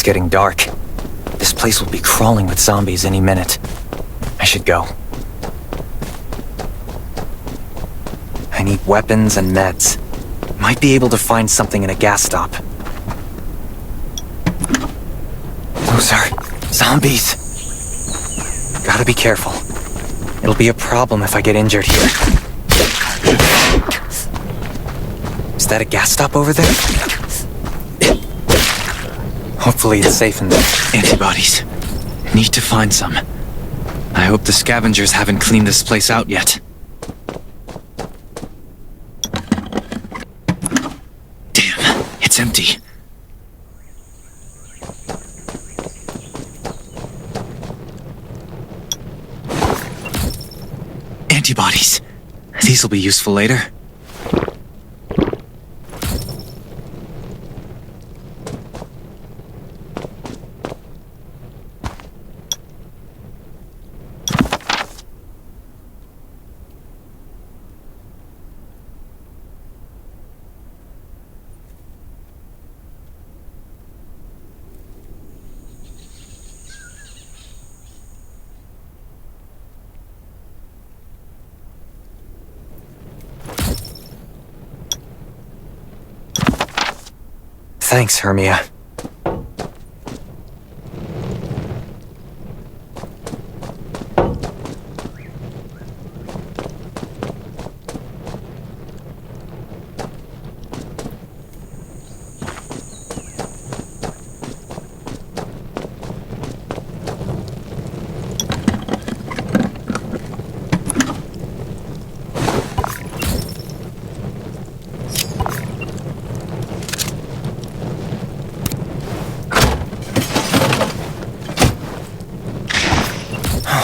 getting dark. This place will be crawling with zombies any minute. I should go. I need weapons and meds. Might be able to find something in a gas stop. Those are zombies. Gotta be careful. It'll be a problem if I get injured here. Is that a gas stop over there? Hopefully it's safe in there. Antibodies. Need to find some. I hope the scavengers haven't cleaned this place out yet. Damn, it's empty. Antibodies. These will be useful later. Thanks, Hermia.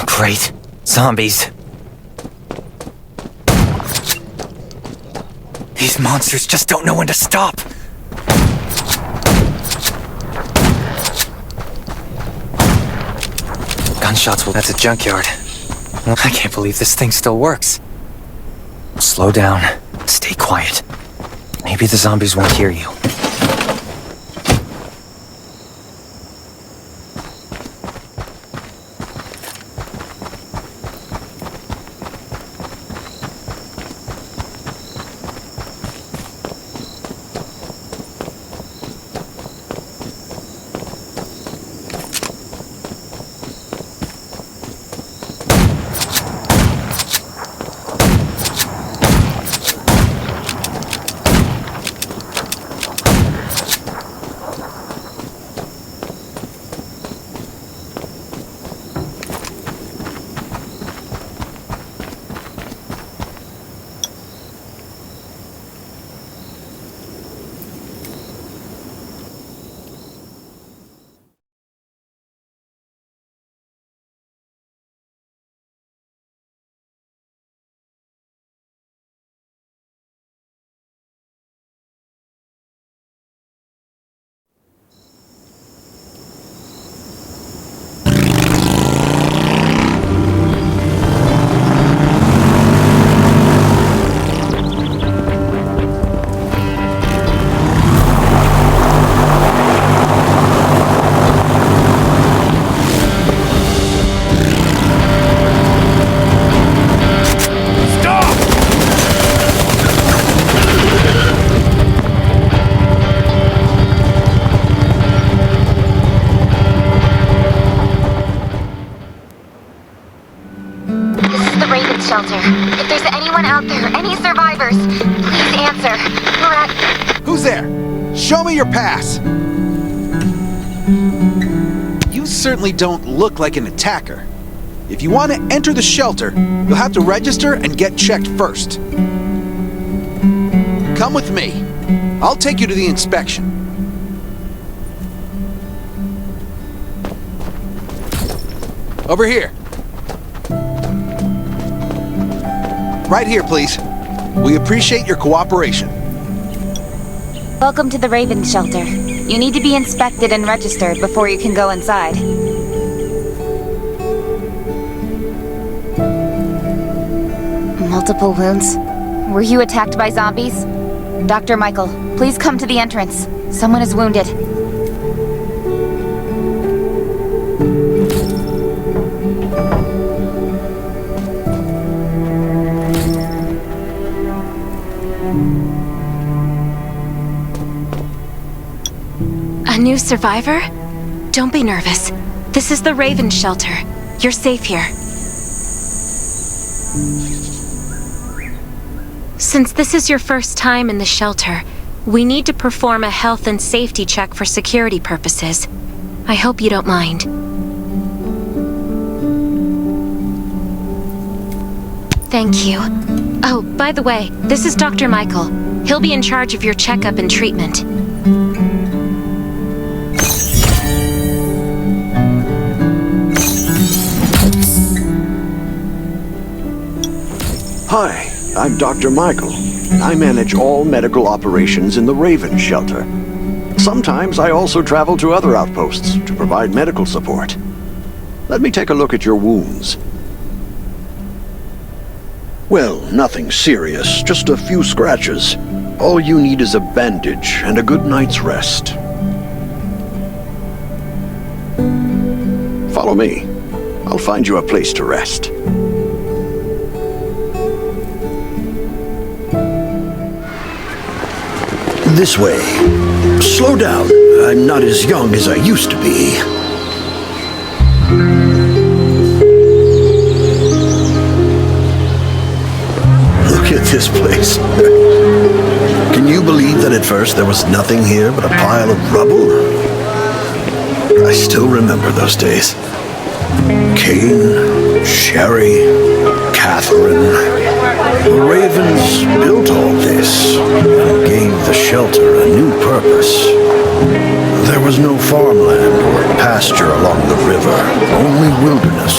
Great. Zombies. These monsters just don't know when to stop. Gunshots will... That's a junkyard. I can't believe this thing still works. Slow down. Stay quiet. Maybe the zombies won't hear you. Shelter. If there's anyone out there, any survivors, please answer. We're at... Who's there? Show me your pass! You certainly don't look like an attacker. If you want to enter the shelter, you'll have to register and get checked first. Come with me. I'll take you to the inspection. Over here. Right here, please. We appreciate your cooperation. Welcome to the Raven Shelter. You need to be inspected and registered before you can go inside. Multiple wounds. Were you attacked by zombies? Dr. Michael, please come to the entrance. Someone is wounded. new survivor? Don't be nervous. This is the Raven shelter. You're safe here. Since this is your first time in the shelter, we need to perform a health and safety check for security purposes. I hope you don't mind. Thank you. Oh, by the way, this is Dr. Michael. He'll be in charge of your checkup and treatment. Hi, I'm Dr. Michael. I manage all medical operations in the Raven shelter. Sometimes I also travel to other outposts to provide medical support. Let me take a look at your wounds. Well, nothing serious, just a few scratches. All you need is a bandage and a good night's rest. Follow me. I'll find you a place to rest. This way. Slow down. I'm not as young as I used to be. Look at this place. Can you believe that at first there was nothing here but a pile of rubble? I still remember those days. Kane, Sherry, Catherine. The Ravens built all this and gave the shelter a new purpose. There was no farmland or pasture along the river, only wilderness.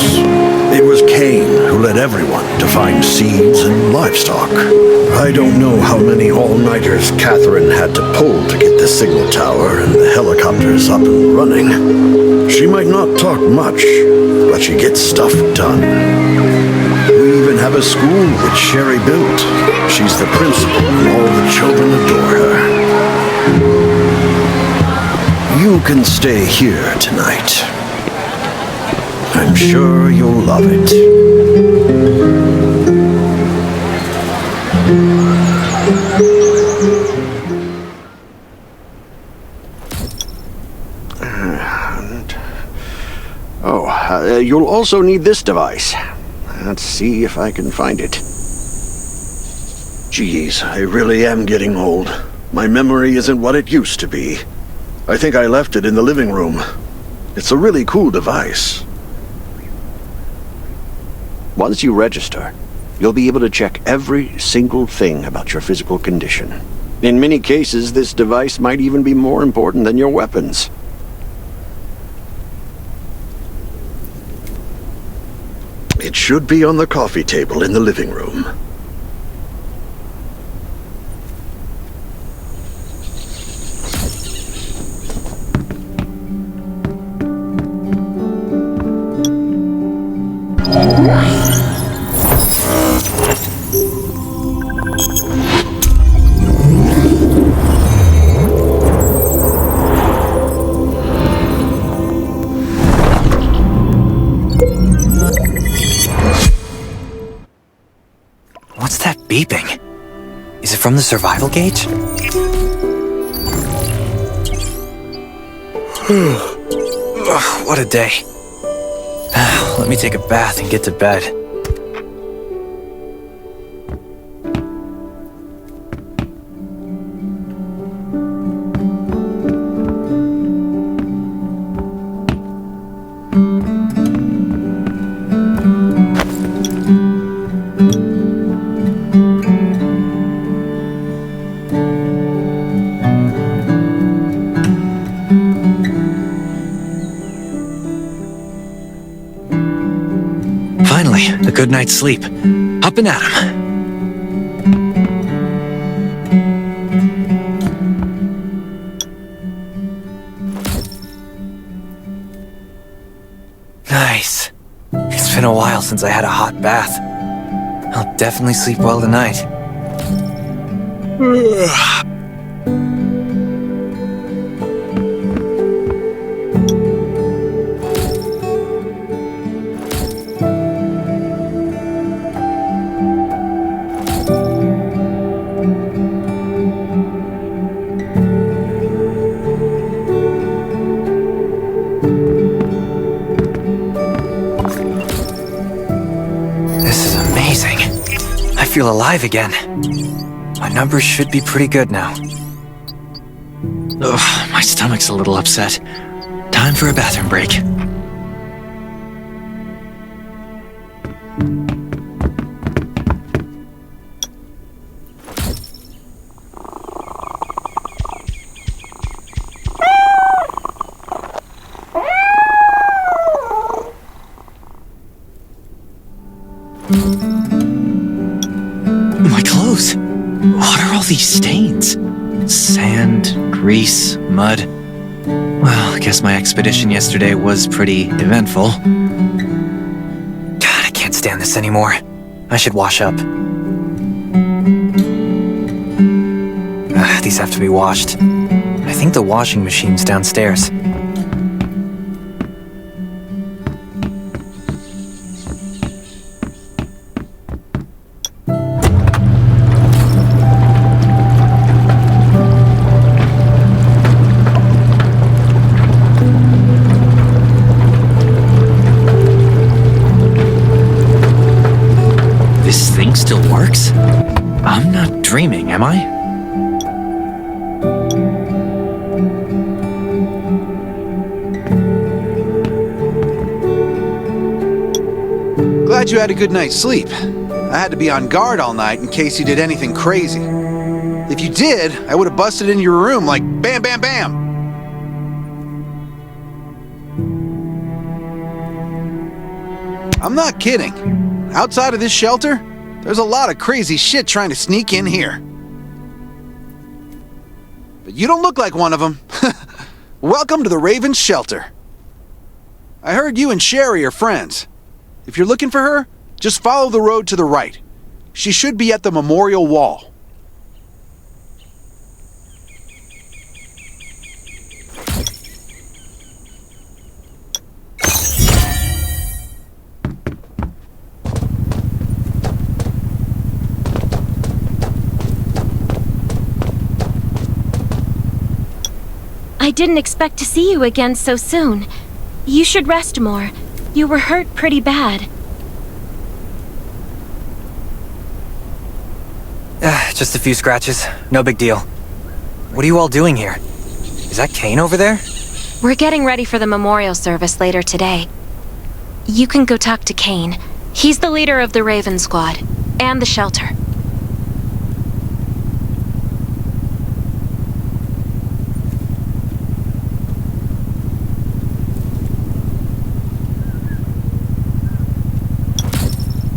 It was Kane who led everyone to find seeds and livestock. I don't know how many all-nighters Catherine had to pull to get the signal tower and the helicopters up and running. She might not talk much, but she gets stuff done. We even have a school which Sherry built. She's the principal and all the children adore her. You can stay here tonight. I'm sure you'll love it. You'll also need this device. Let's see if I can find it. Geez, I really am getting old. My memory isn't what it used to be. I think I left it in the living room. It's a really cool device. Once you register, you'll be able to check every single thing about your physical condition. In many cases, this device might even be more important than your weapons. It should be on the coffee table in the living room. What's that beeping? Is it from the survival gauge? Ugh, what a day. Let me take a bath and get to bed. Finally, a good night's sleep. Up and at 'em. Nice. It's been a while since I had a hot bath. I'll definitely sleep well tonight. Amazing. I feel alive again. My numbers should be pretty good now. Ugh, my stomach's a little upset. Time for a bathroom break. My clothes. What are all these stains? Sand, grease, mud. Well, I guess my expedition yesterday was pretty eventful. God, I can't stand this anymore. I should wash up. These have to be washed. I think the washing machine's downstairs. This thing still works? I'm not dreaming, am I? Glad you had a good night's sleep. I had to be on guard all night in case you did anything crazy. If you did, I would have busted into your room like bam, bam, bam. I'm not kidding. Outside of this shelter, there's a lot of crazy shit trying to sneak in here. But you don't look like one of them. Welcome to the Raven's shelter. I heard you and Sherry are friends. If you're looking for her, just follow the road to the right. She should be at the memorial wall. I didn't expect to see you again so soon. You should rest more. You were hurt pretty bad. Just a few scratches. No big deal. What are you all doing here? Is that Kane over there? We're getting ready for the memorial service later today. You can go talk to Kane. He's the leader of the Raven Squad and the shelter.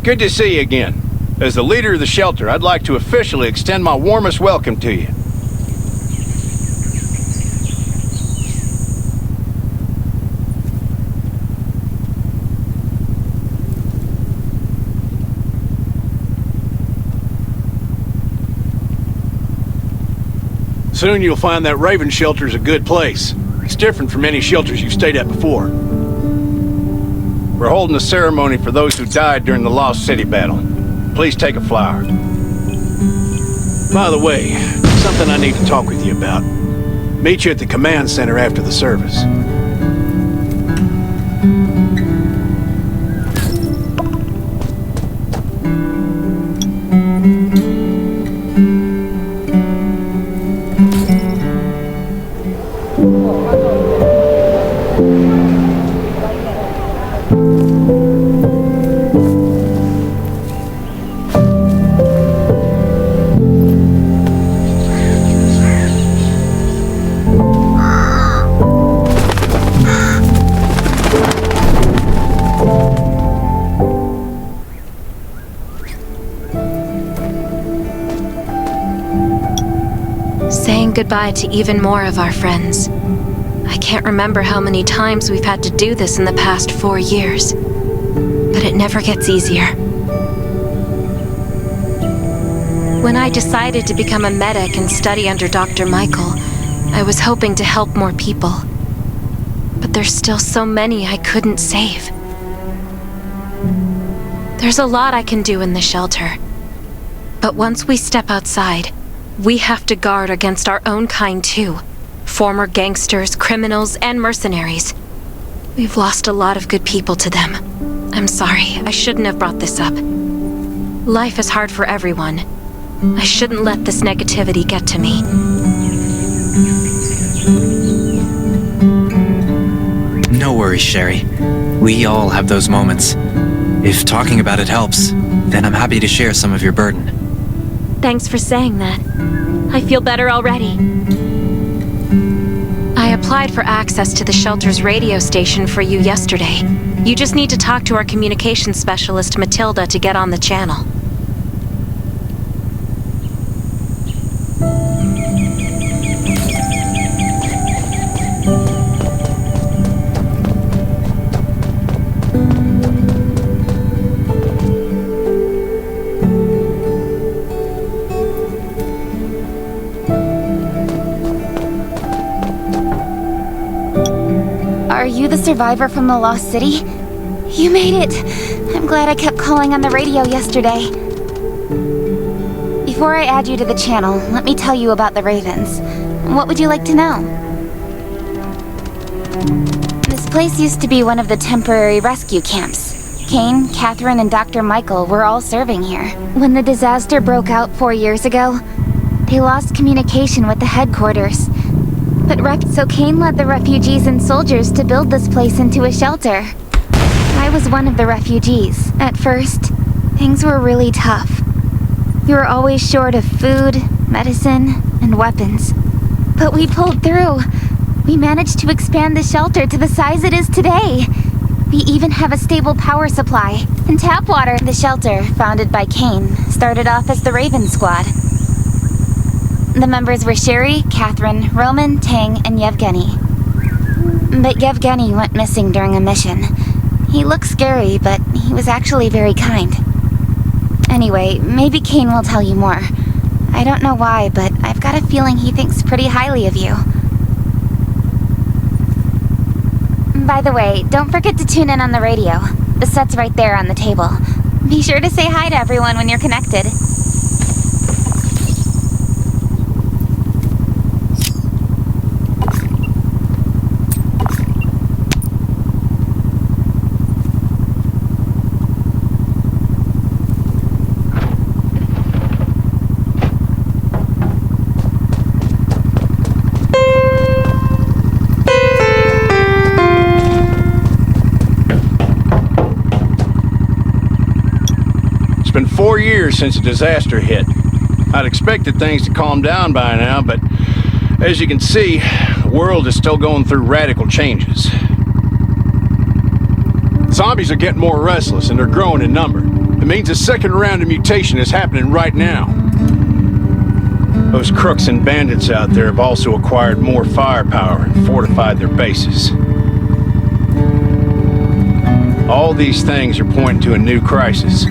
Good to see you again. As the leader of the shelter, I'd like to officially extend my warmest welcome to you. Soon you'll find that Raven shelter's a good place. It's different from any shelters you've stayed at before. We're holding a ceremony for those who died during the Lost City battle. Please take a flower. By the way, something I need to talk with you about. Meet you at the command center after the service. Saying goodbye to even more of our friends. I can't remember how many times we've had to do this in the past 4 years, but it never gets easier. When I decided to become a medic and study under Dr. Michael, I was hoping to help more people. But there's still so many I couldn't save. There's a lot I can do in the shelter. But once we step outside, we have to guard against our own kind too. Former gangsters, criminals, and mercenaries. We've lost a lot of good people to them. I'm sorry, I shouldn't have brought this up. Life is hard for everyone. I shouldn't let this negativity get to me. No worries, Sherry. We all have those moments. If talking about it helps, then I'm happy to share some of your burden. Thanks for saying that. I feel better already. I applied for access to the shelter's radio station for you yesterday. You just need to talk to our communications specialist, Matilda, to get on the channel. Are you the survivor from the Lost City? You made it! I'm glad I kept calling on the radio yesterday. Before I add you to the channel, let me tell you about the Ravens. What would you like to know? This place used to be one of the temporary rescue camps. Kane, Catherine, and Dr. Michael were all serving here. When the disaster broke out 4 years ago, they lost communication with the headquarters. So Kane led the refugees and soldiers to build this place into a shelter. I was one of the refugees. At first, things were really tough. We were always short of food, medicine, and weapons. But we pulled through. We managed to expand the shelter to the size it is today. We even have a stable power supply and tap water. The shelter, founded by Kane, started off as the Raven Squad. The members were Sherry, Catherine, Roman, Tang, and Yevgeny. But Yevgeny went missing during a mission. He looked scary, but he was actually very kind. Anyway, maybe Kane will tell you more. I don't know why, but I've got a feeling he thinks pretty highly of you. By the way, don't forget to tune in on the radio. The set's right there on the table. Be sure to say hi to everyone when you're connected. It's been 4 years since the disaster hit. I'd expected things to calm down by now, but as you can see, the world is still going through radical changes. Zombies are getting more restless and they're growing in number. It means a second round of mutation is happening right now. Those crooks and bandits out there have also acquired more firepower and fortified their bases. All these things are pointing to a new crisis.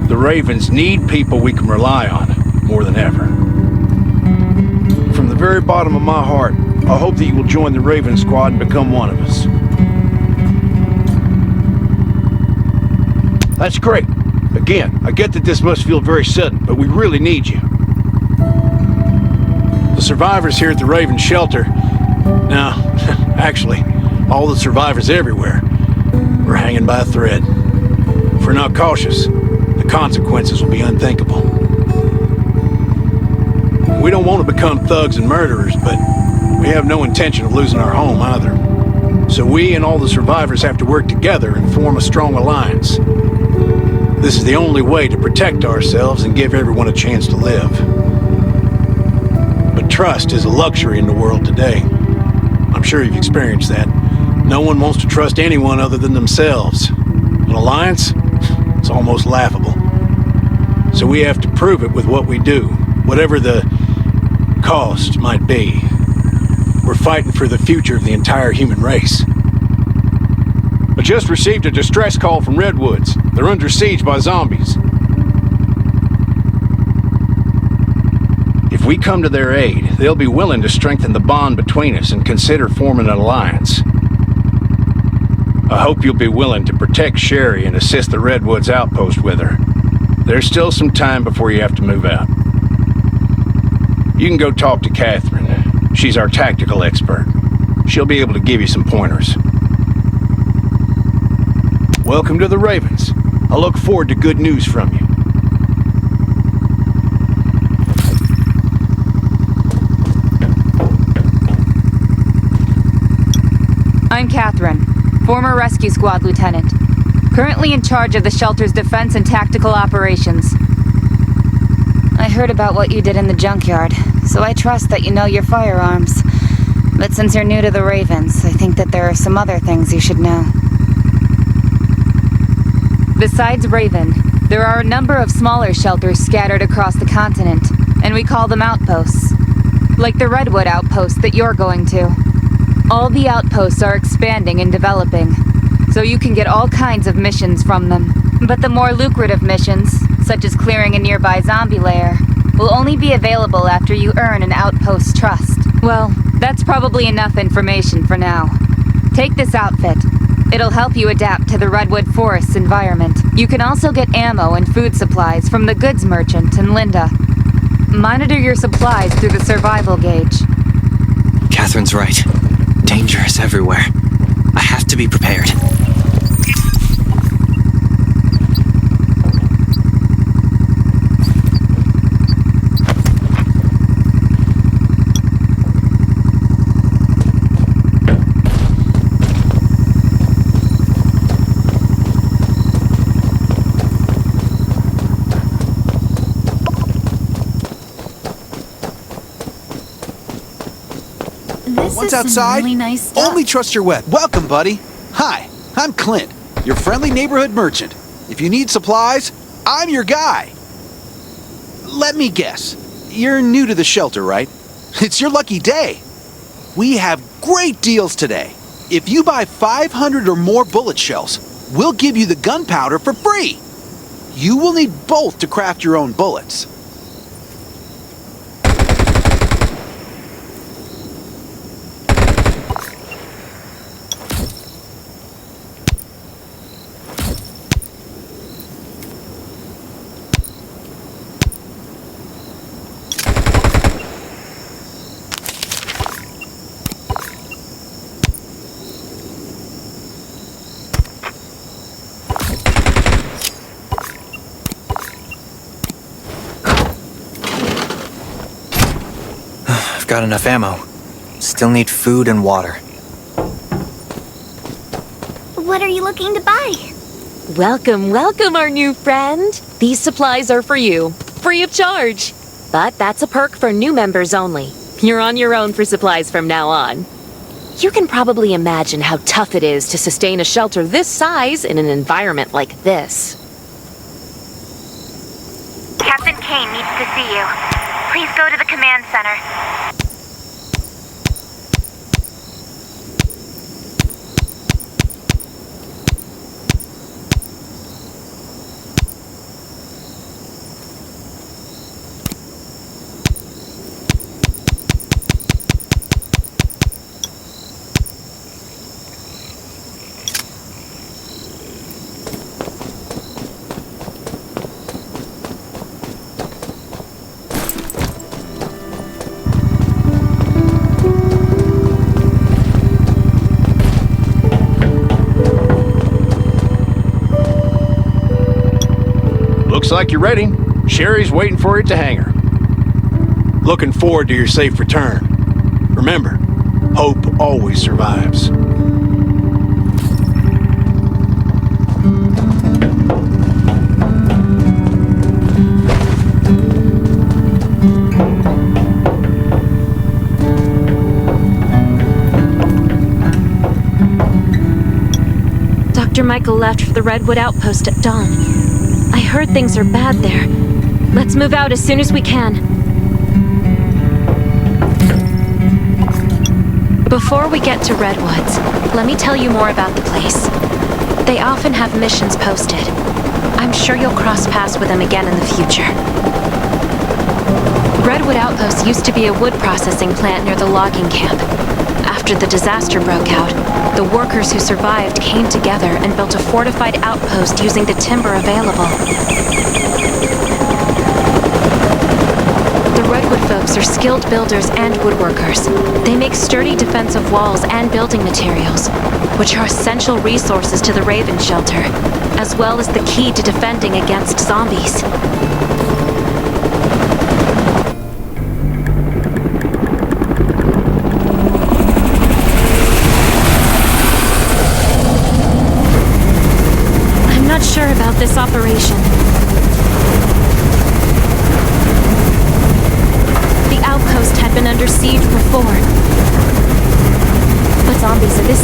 The Ravens need people we can rely on more than ever. From the very bottom of my heart, I hope that you will join the Raven Squad and become one of us. That's great. Again, I get that this must feel very sudden, but we really need you. The survivors here at the Raven Shelter, no, actually, all the survivors everywhere, we're hanging by a thread. If we're not cautious, the consequences will be unthinkable. We don't want to become thugs and murderers, but we have no intention of losing our home either. So we and all the survivors have to work together and form a strong alliance. This is the only way to protect ourselves and give everyone a chance to live. But trust is a luxury in the world today. I'm sure you've experienced that. No one wants to trust anyone other than themselves. An alliance? It's almost laughable. So we have to prove it with what we do, whatever the cost might be. We're fighting for the future of the entire human race. I just received a distress call from Redwoods. They're under siege by zombies. If we come to their aid, they'll be willing to strengthen the bond between us and consider forming an alliance. I hope you'll be willing to protect Sherry and assist the Redwoods outpost with her. There's still some time before you have to move out. You can go talk to Catherine. She's our tactical expert. She'll be able to give you some pointers. Welcome to the Ravens. I look forward to good news from you. Former rescue squad lieutenant. Currently in charge of the shelter's defense and tactical operations. I heard about what you did in the junkyard, so I trust that you know your firearms. But since you're new to the Ravens, I think that there are some other things you should know. Besides Raven, there are a number of smaller shelters scattered across the continent, and we call them outposts. Like the Redwood outpost that you're going to. All the outposts are expanding and developing, so you can get all kinds of missions from them. But the more lucrative missions, such as clearing a nearby zombie lair, will only be available after you earn an outpost trust. Well, that's probably enough information for now. Take this outfit. It'll help you adapt to the Redwood Forest's environment. You can also get ammo and food supplies from the goods merchant in Linda. Monitor your supplies through the survival gauge. Catherine's right. Danger is everywhere. I have to be prepared. Once outside, really nice stuff. only trust your wet. Welcome, buddy. Hi, I'm Clint, your friendly neighborhood merchant. If you need supplies, I'm your guy. Let me guess. You're new to the shelter, right? It's your lucky day. We have great deals today. If you buy 500 or more bullet shells, we'll give you the gunpowder for free. You will need both to craft your own bullets. Got enough ammo. Still need food and water. What are you looking to buy? Welcome, welcome, our new friend. These supplies are for you, free of charge. But that's a perk for new members only. You're on your own for supplies from now on. You can probably imagine how tough it is to sustain a shelter this size in an environment like this. Captain Kane needs to see you. Please go to the command center. Looks like you're ready. Sherry's waiting for you at the hangar. Looking forward to your safe return. Remember, hope always survives. Dr. Michael left for the Redwood Outpost at dawn. I heard things are bad there. Let's move out as soon as we can. Before we get to Redwoods, let me tell you more about the place. They often have missions posted. I'm sure you'll cross paths with them again in the future. Redwood Outpost used to be a wood processing plant near the logging camp. After the disaster broke out, the workers who survived came together and built a fortified outpost using the timber available. The Redwood folks are skilled builders and woodworkers. They make sturdy defensive walls and building materials, which are essential resources to the Raven shelter, as well as the key to defending against zombies.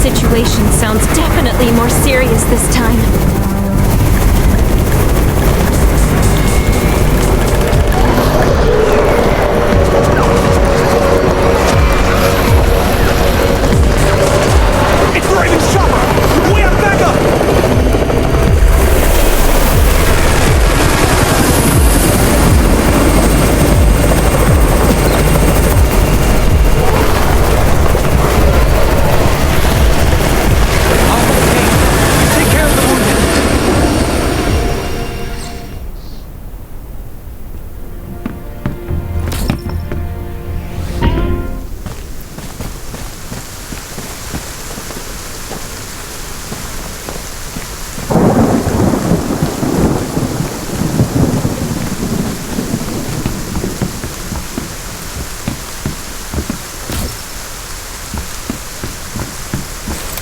situation sounds definitely more serious this time. It's the Raven's chopper! We have backup! Take care of the wounded.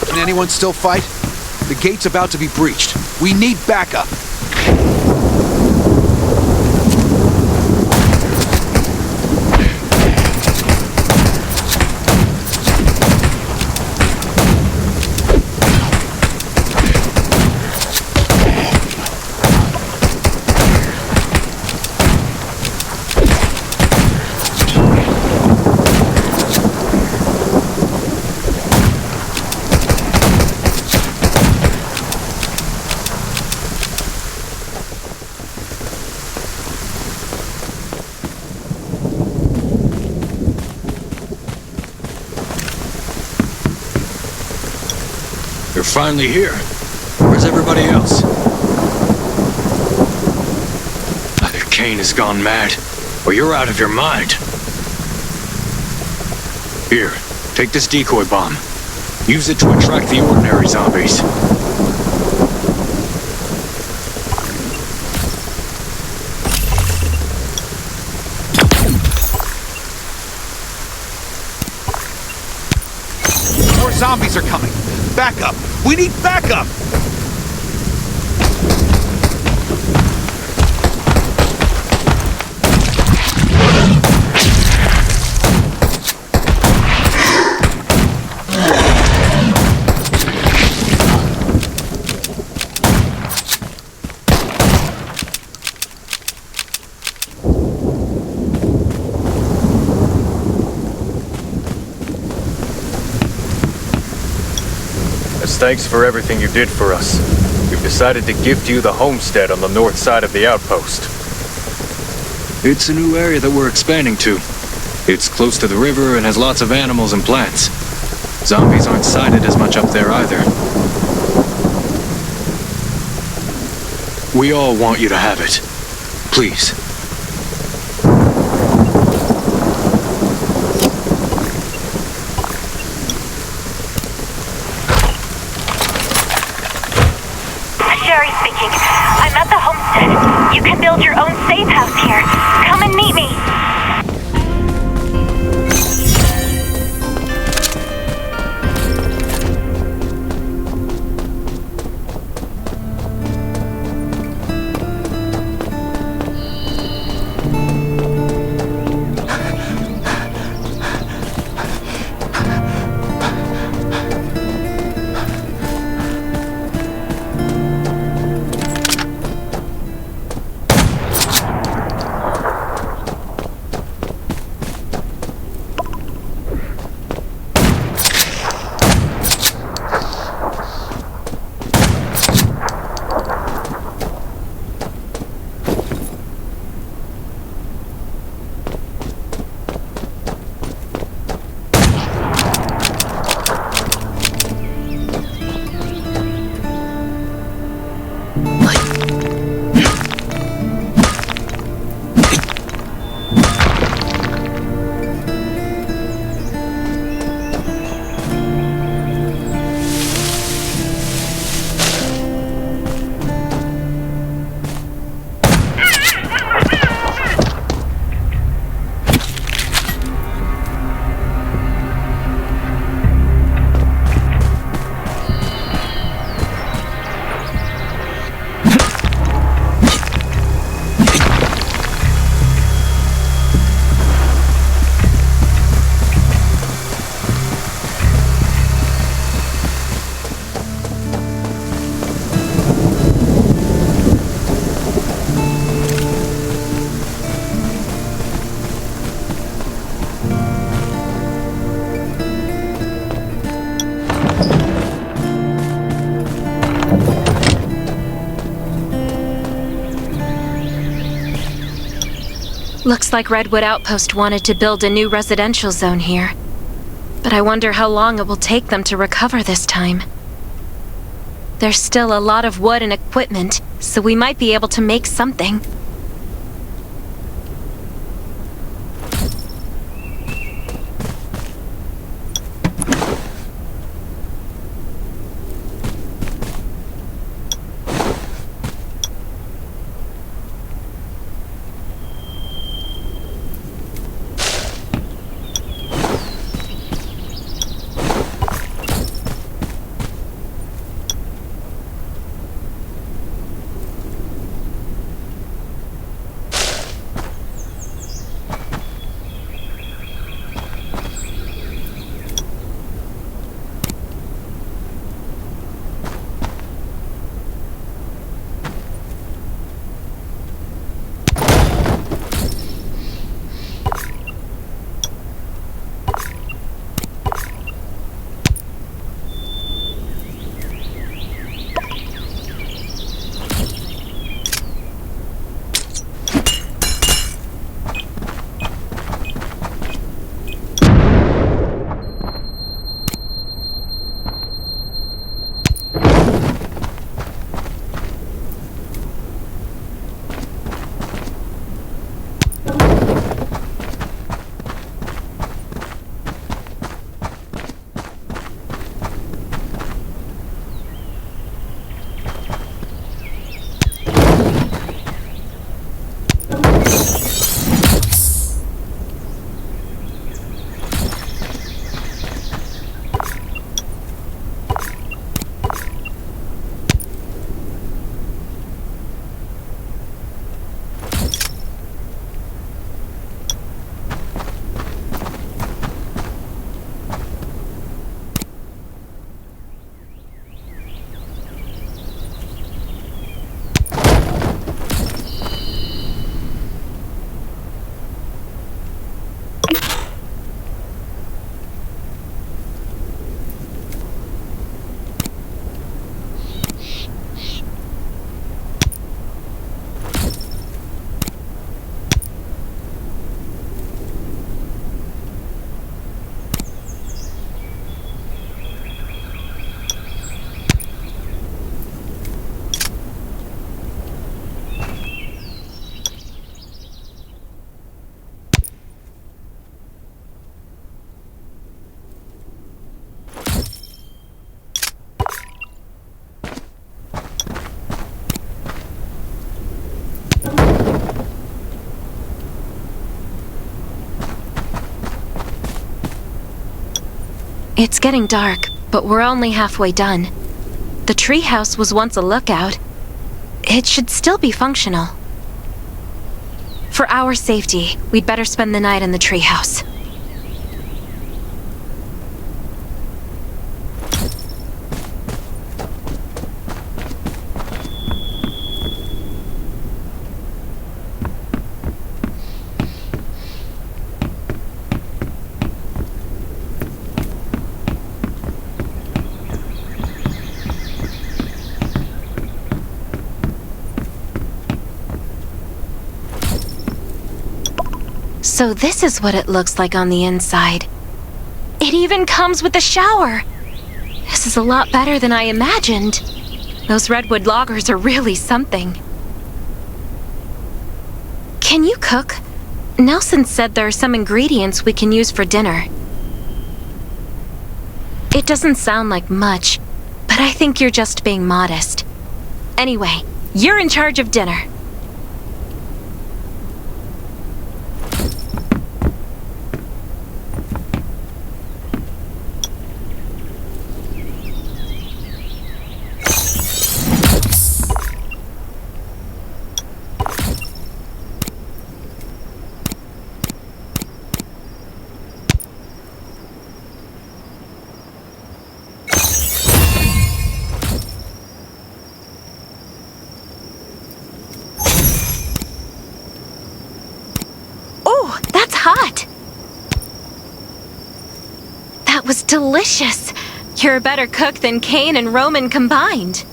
Can anyone still fight? The gate's about to be breached. We need backup. You're finally here. Where's everybody else? Either Kane has gone mad, or you're out of your mind. Here, take this decoy bomb. Use it to attract the ordinary zombies. More zombies are coming. Backup! We need backup! As thanks for everything you did for us, we've decided to gift you the homestead on the north side of the outpost. It's a new area that we're expanding to. It's close to the river and has lots of animals and plants. Zombies aren't sighted as much up there either. We all want you to have it. Please. Sherry speaking. I'm at the homestead. You can build your own safe house here. Come and meet me. Looks like Redwood Outpost wanted to build a new residential zone here. But I wonder how long it will take them to recover this time. There's still a lot of wood and equipment, so we might be able to make something. It's getting dark, but we're only halfway done. The treehouse was once a lookout. It should still be functional. For our safety, we'd better spend the night in the treehouse. So this is what it looks like on the inside. It even comes with a shower! This is a lot better than I imagined. Those redwood loggers are really something. Can you cook? Nelson said there are some ingredients we can use for dinner. It doesn't sound like much, but I think you're just being modest. Anyway, you're in charge of dinner. Hot! That was delicious! You're a better cook than Kane and Roman combined.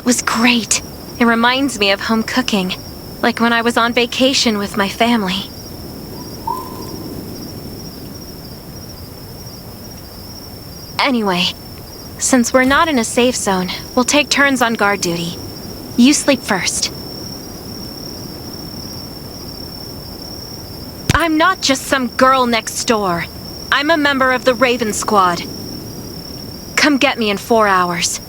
That was great. It reminds me of home cooking, like when I was on vacation with my family. Anyway, since we're not in a safe zone, we'll take turns on guard duty. You sleep first. I'm not just some girl next door. I'm a member of the Raven Squad. Come get me in 4 hours.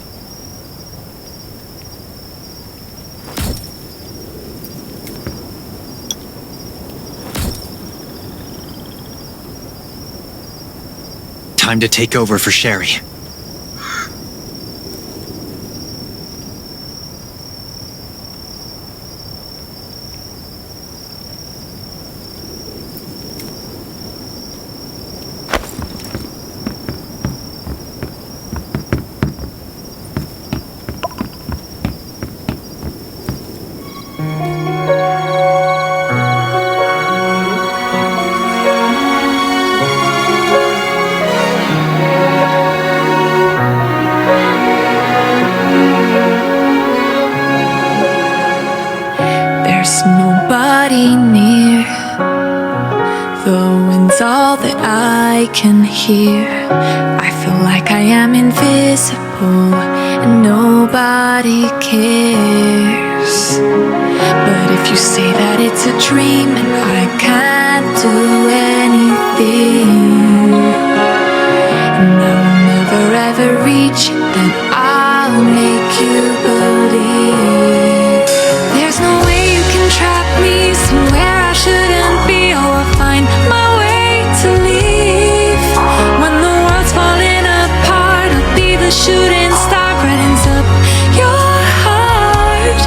Time to take over for Sherry. Nobody near. The wind's all that I can hear. I feel like I am invisible and nobody cares. But if you say that it's a dream and I can't do anything, and I will never ever reach it, then I'll make you believe. There's no way you can trap me somewhere I shouldn't be. Oh, I'll find my way to leave. When the world's falling apart, I'll be the shooting star brightens up your heart.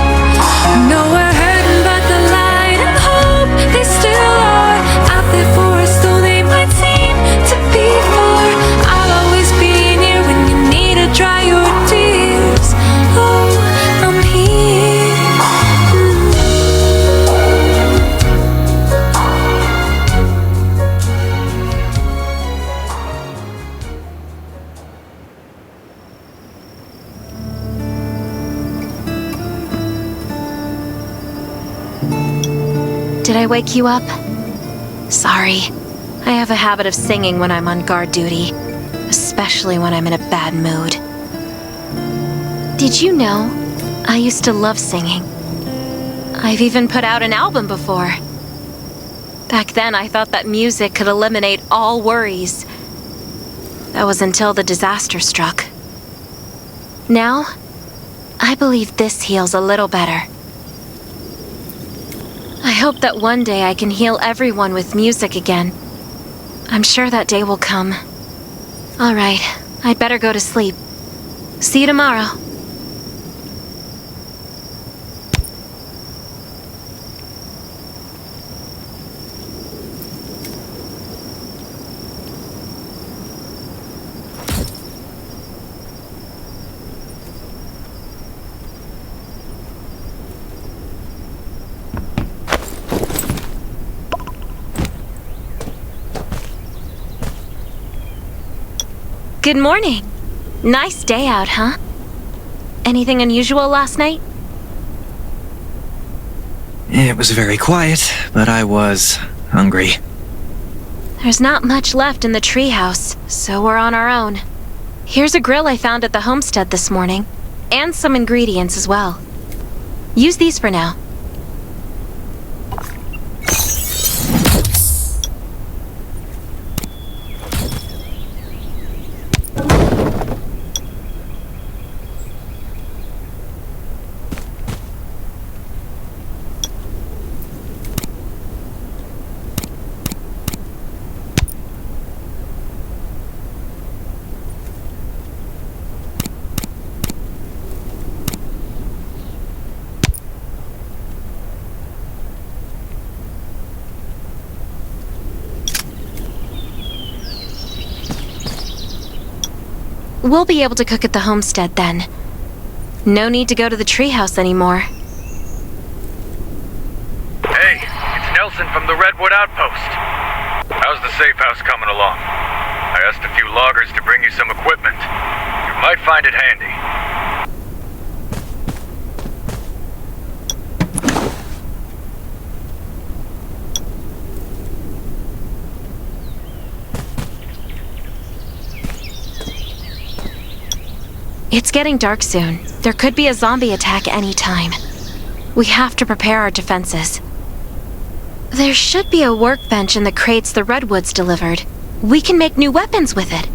No, we're hurting, but the light and hope, they still are out there for us, though they might seem to be far. I'll always be near when you need to dry your tears. Oh, I'm here. Did I wake you up? Sorry. I have a habit of singing when I'm on guard duty, especially when I'm in a bad mood. Did you know I used to love singing? I've even put out an album before. Back then, I thought that music could eliminate all worries. That was until the disaster struck. Now, I believe this heals a little better. I hope that one day I can heal everyone with music again. I'm sure that day will come. All right, I'd better go to sleep. See you tomorrow. Good morning. Nice day out, huh? Anything unusual last night? It was very quiet, but I was hungry. There's not much left in the treehouse, so we're on our own. Here's a grill I found at the homestead this morning, and some ingredients as well. Use these for now. We'll be able to cook at the homestead then. No need to go to the treehouse anymore. Hey, it's Nelson from the Redwood Outpost. How's the safe house coming along? I asked a few loggers to bring you some equipment. You might find it handy. It's getting dark soon. There could be a zombie attack any time. We have to prepare our defenses. There should be a workbench in the crates the Redwoods delivered. We can make new weapons with it.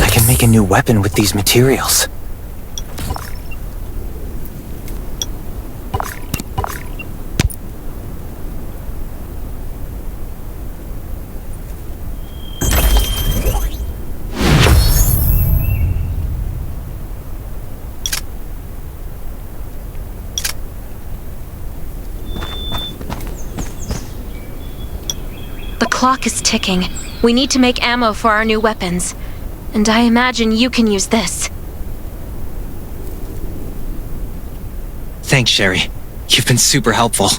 I can make a new weapon with these materials. The clock is ticking. We need to make ammo for our new weapons. And I imagine you can use this. Thanks, Sherry. You've been super helpful. This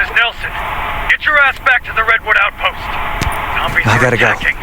is Nelson. Get your ass back to the Redwood outpost. Zombies I are gotta go. attacking.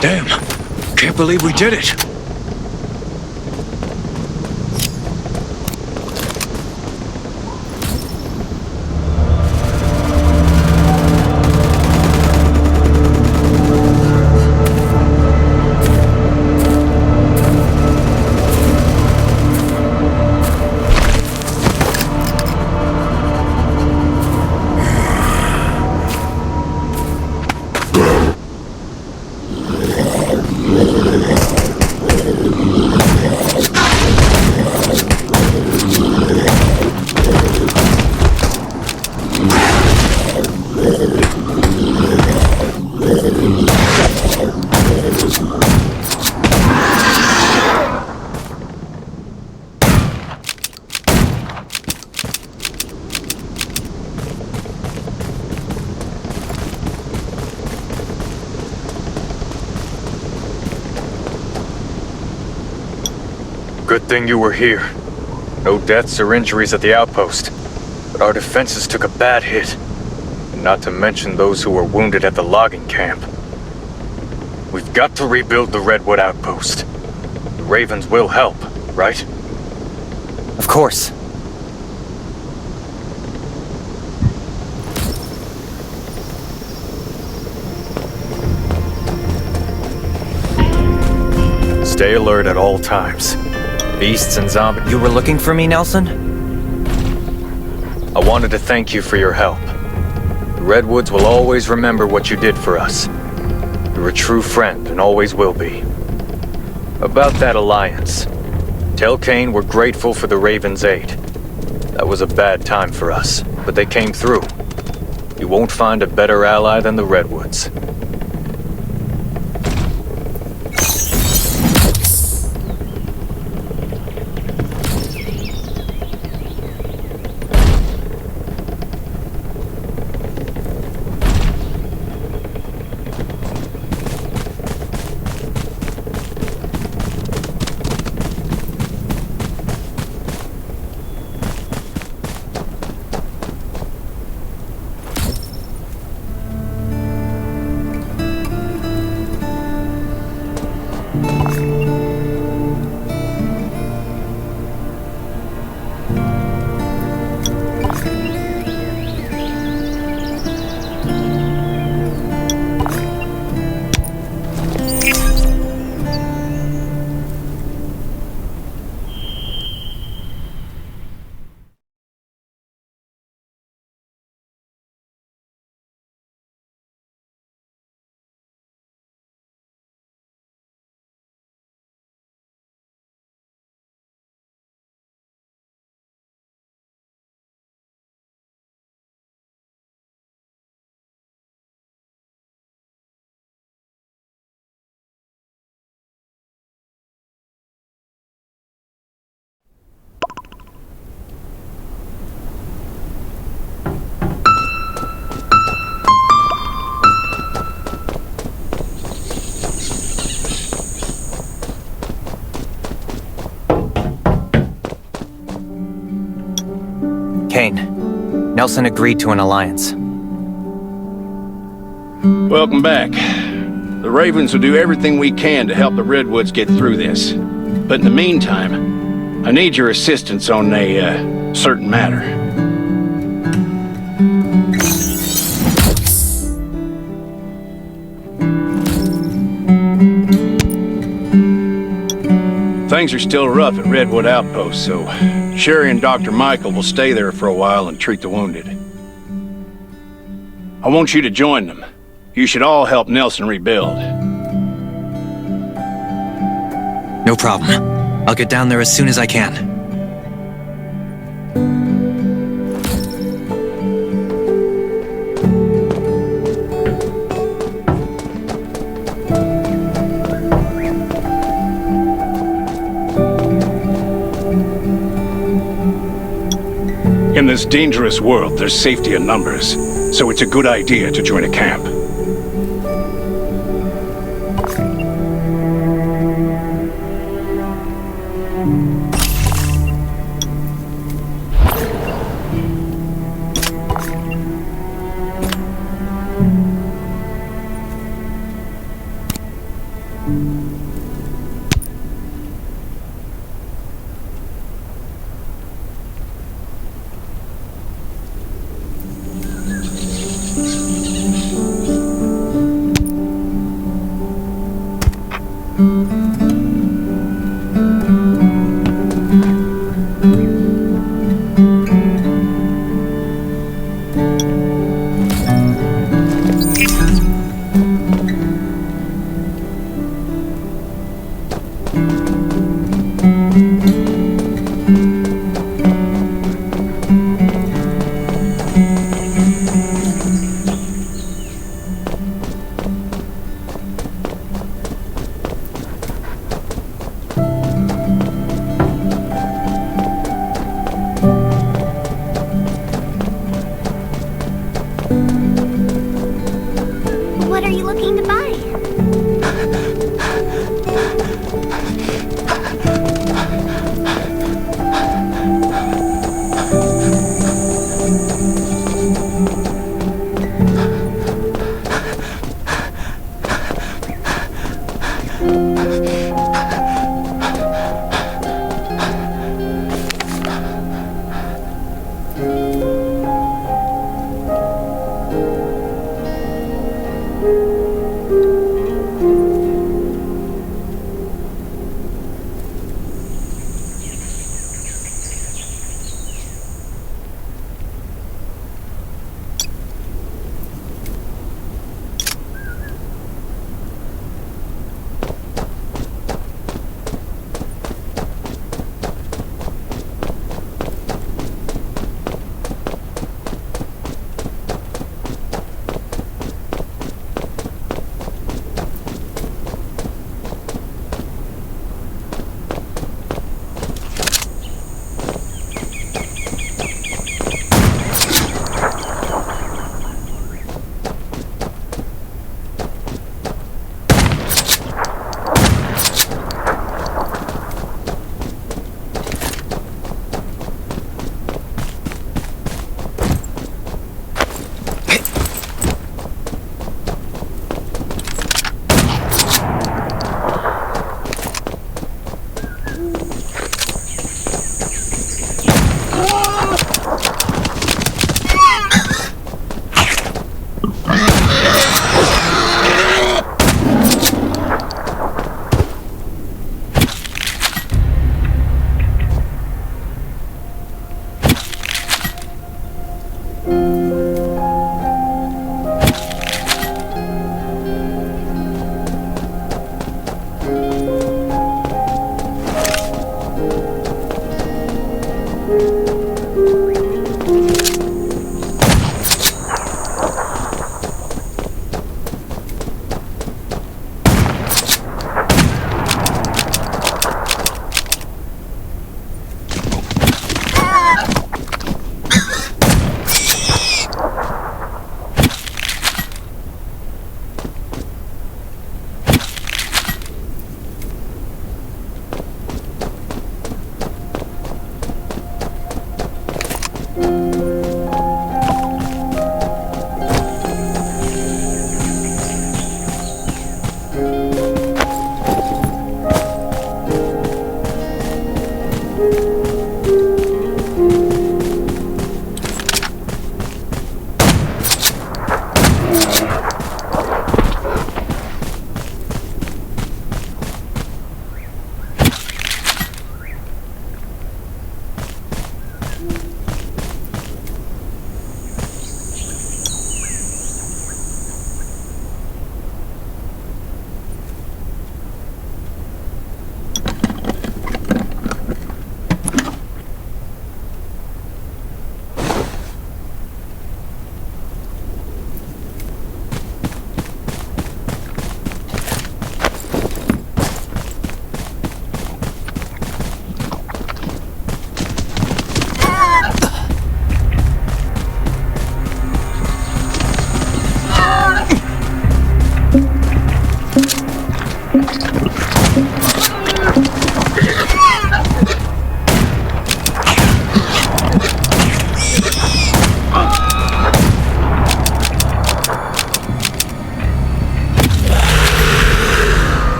Damn. Can't believe we did it. Good thing you were here. No deaths or injuries at the outpost. But our defenses took a bad hit. And not to mention those who were wounded at the logging camp. We've got to rebuild the Redwood outpost. The Ravens will help, right? Of course. Stay alert at all times. Beasts and zombies. You were looking for me, Nelson? I wanted to thank you for your help. The Redwoods will always remember what you did for us. You're a true friend and always will be. About that alliance. Tell Kane we're grateful for the Raven's aid. That was a bad time for us, but they came through. You won't find a better ally than the Redwoods. Kane, Nelson agreed to an alliance. Welcome back. The Ravens will do everything we can to help the Redwoods get through this. But in the meantime, I need your assistance on a certain matter. Things are still rough at Redwood Outpost, so Sherry and Dr. Michael will stay there for a while and treat the wounded. I want you to join them. You should all help Nelson rebuild. No problem. I'll get down there as soon as I can. In this dangerous world, there's safety in numbers, so it's a good idea to join a camp. What are you looking to buy?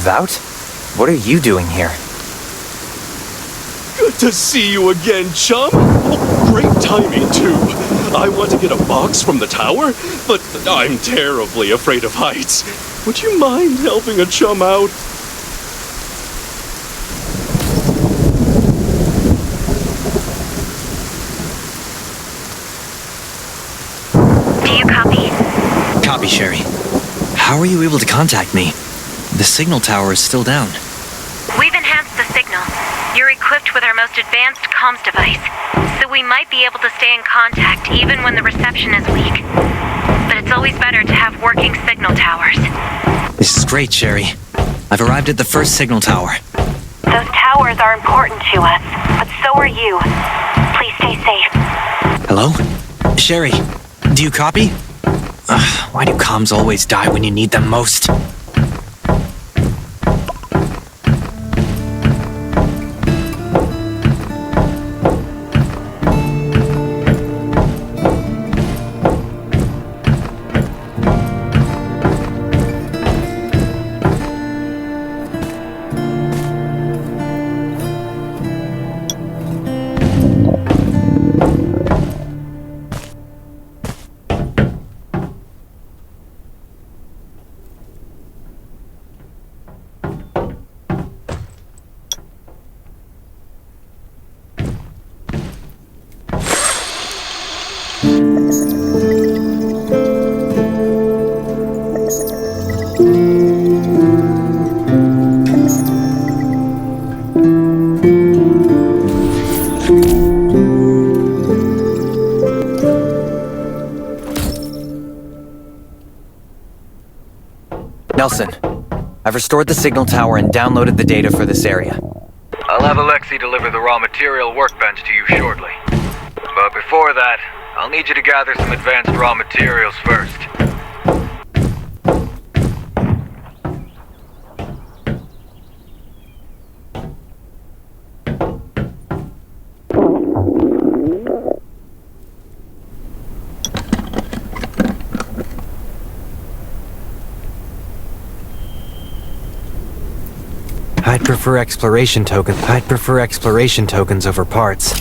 Vout? What are you doing here? Good to see you again, chum. Oh, great timing, too. I want to get a box from the tower, but I'm terribly afraid of heights. Would you mind helping a chum out? Do you copy? Copy, Sherry. How are you able to contact me? The signal tower is still down. We've enhanced the signal. You're equipped with our most advanced comms device, so we might be able to stay in contact even when the reception is weak. But it's always better to have working signal towers. This is great, Sherry. I've arrived at the first signal tower. Those towers are important to us, but so are you. Please stay safe. Hello? Sherry, do you copy? Why do comms always die when you need them most? Nelson, I've restored the signal tower and downloaded the data for this area. I'll have Alexei deliver the raw material workbench to you shortly. But before that, I'll need you to gather some advanced raw materials first. I'd prefer exploration tokens over parts.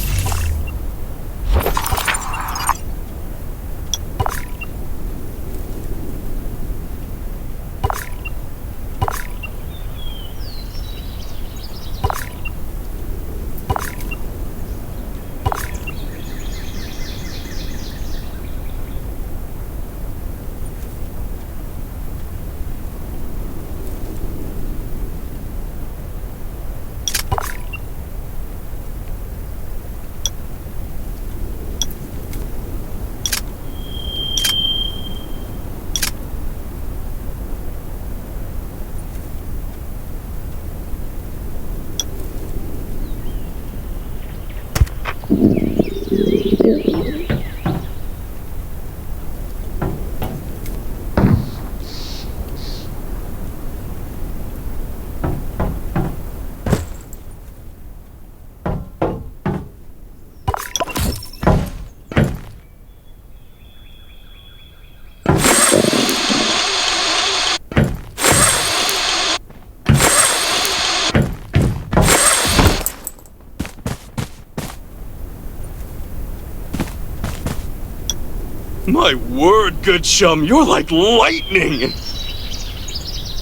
My word, good chum, you're like lightning!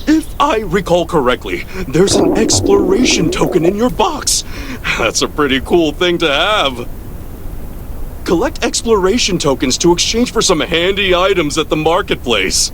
If I recall correctly, there's an exploration token in your box. That's a pretty cool thing to have. Collect exploration tokens to exchange for some handy items at the marketplace.